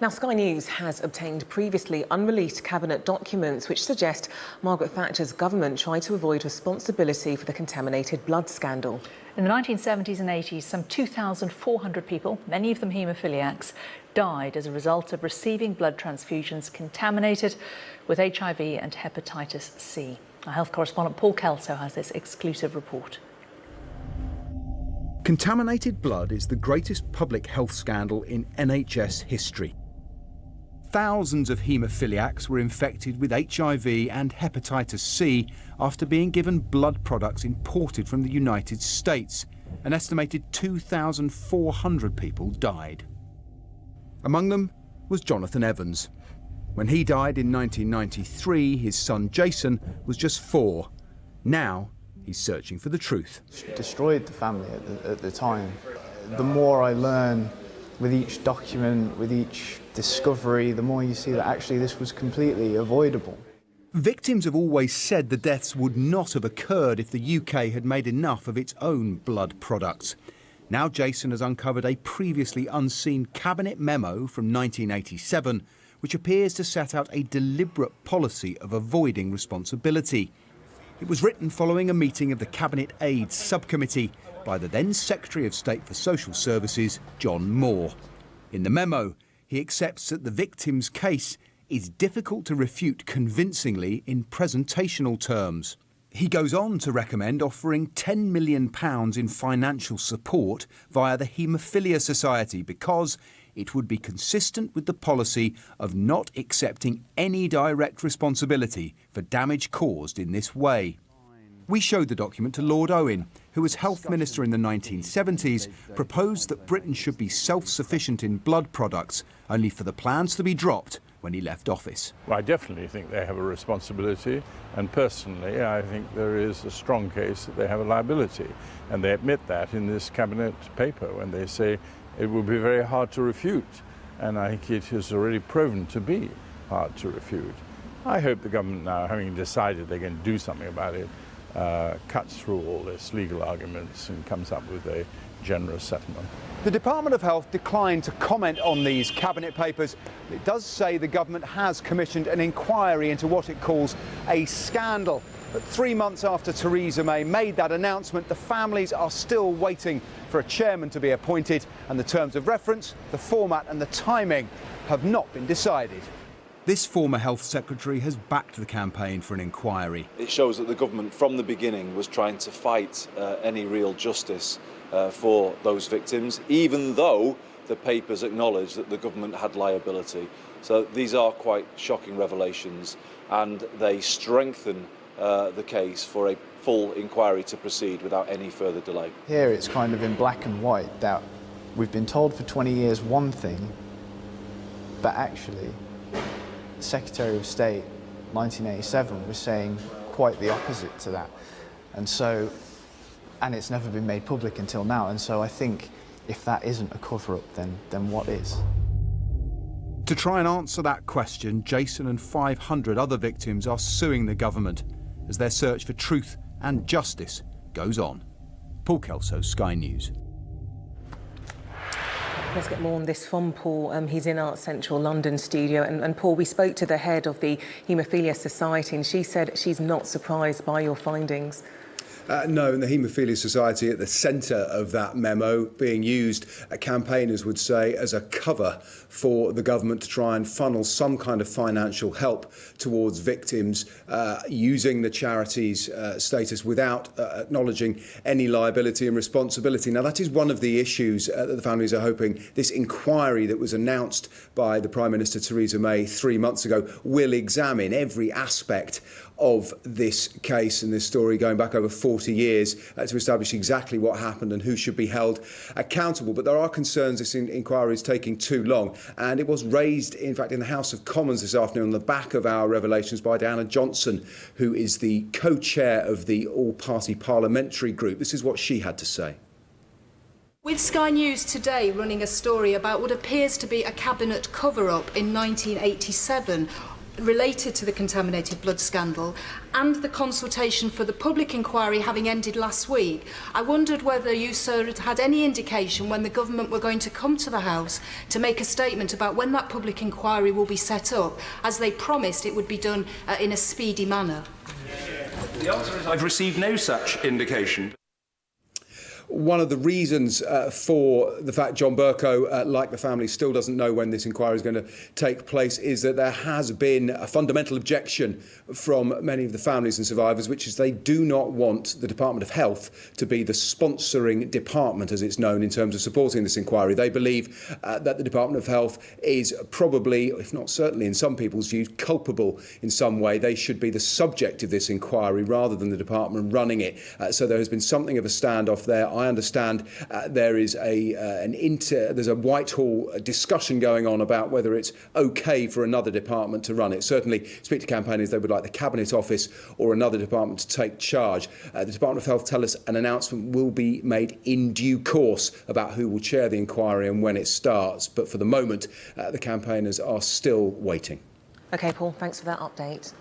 Now, Sky News has obtained previously unreleased cabinet documents which suggest Margaret Thatcher's government tried to avoid responsibility for the contaminated blood scandal. In the 1970s and 80s, some 2,400 people, many of them haemophiliacs, died as a result of receiving blood transfusions contaminated with HIV and hepatitis C. Our health correspondent Paul Kelso has this exclusive report. Contaminated blood is the greatest public health scandal in NHS history. Thousands of haemophiliacs were infected with HIV and hepatitis C after being given blood products imported from the United States. An estimated 2,400 people died. Among them was Jonathan Evans. When he died in 1993, his son Jason was just 4. Now he's searching for the truth. It destroyed the family at the time. The more I learn with each document, with each discovery, the more you see that actually this was completely avoidable. Victims have always said the deaths would not have occurred if the UK had made enough of its own blood products. Now Jason has uncovered a previously unseen cabinet memo from 1987, which appears to set out a deliberate policy of avoiding responsibility. It was written following a meeting of the Cabinet AIDS Subcommittee by the then Secretary of State for Social Services, John Moore. In the memo, he accepts that the victim's case is difficult to refute convincingly in presentational terms. He goes on to recommend offering £10 million in financial support via the Haemophilia Society because it would be consistent with the policy of not accepting any direct responsibility for damage caused in this way. We showed the document to Lord Owen, who as Health Minister in the 1970s proposed that Britain should be self-sufficient in blood products, only for the plans to be dropped when he left office. Well, I definitely think they have a responsibility, and personally I think there is a strong case that they have a liability, and they admit that in this cabinet paper when they say it will be very hard to refute, and I think it has already proven to be hard to refute. I hope the government now, having decided they're going to do something about it, cuts through all this legal arguments and comes up with a generous settlement. The Department of Health declined to comment on these cabinet papers. It does say the government has commissioned an inquiry into what it calls a scandal. But 3 months after Theresa May made that announcement, the families are still waiting for a chairman to be appointed, and the terms of reference, the format and the timing have not been decided. This former health secretary has backed the campaign for an inquiry. It shows that the government from the beginning was trying to fight any real justice for those victims, even though the papers acknowledge that the government had liability. So these are quite shocking revelations, and they strengthen the case for a full inquiry to proceed without any further delay. Here it's kind of in black and white that we've been told for 20 years one thing, but actually the Secretary of State 1987 was saying quite the opposite to that. And it's never been made public until now, and so I think if that isn't a cover-up, then what is? To try and answer that question, Jason and 500 other victims are suing the government as their search for truth and justice goes on. Paul Kelso, Sky News. Let's get more on this from Paul. He's in our central London studio. And Paul, we spoke to the head of the Haemophilia Society, and she said she's not surprised by your findings. No, and the Haemophilia Society at the centre of that memo being used, campaigners would say, as a cover for the government to try and funnel some kind of financial help towards victims, using the charity's status without acknowledging any liability and responsibility. Now, that is one of the issues that the families are hoping this inquiry that was announced by the Prime Minister Theresa May 3 months ago will examine every aspect of this case and this story going back over 40 years to establish exactly what happened and who should be held accountable. But there are concerns this inquiry is taking too long, and it was raised, in fact, in the House of Commons this afternoon on the back of our revelations by Diana Johnson, who is the co-chair of the all-party parliamentary group. This is what she had to say. With Sky News today running a story about what appears to be a cabinet cover-up in 1987, related to the contaminated blood scandal and the consultation for the public inquiry having ended last week, I wondered whether you, sir, had any indication when the government were going to come to the House to make a statement about when that public inquiry will be set up, as they promised it would be done in a speedy manner. The answer is I've received no such indication. One of the reasons for the fact John Bercow, like the family, still doesn't know when this inquiry is going to take place is that there has been a fundamental objection from many of the families and survivors, which is they do not want the Department of Health to be the sponsoring department, as it's known, in terms of supporting this inquiry. They believe that the Department of Health is probably, if not certainly in some people's views, culpable in some way. They should be the subject of this inquiry rather than the department running it. So there has been something of a standoff there. I understand there is there's a Whitehall discussion going on about whether it's okay for another department to run it. Certainly, speak to campaigners, they would like the Cabinet Office or another department to take charge. The Department of Health tell us an announcement will be made in due course about who will chair the inquiry and when it starts. But for the moment, the campaigners are still waiting. OK, Paul, thanks for that update.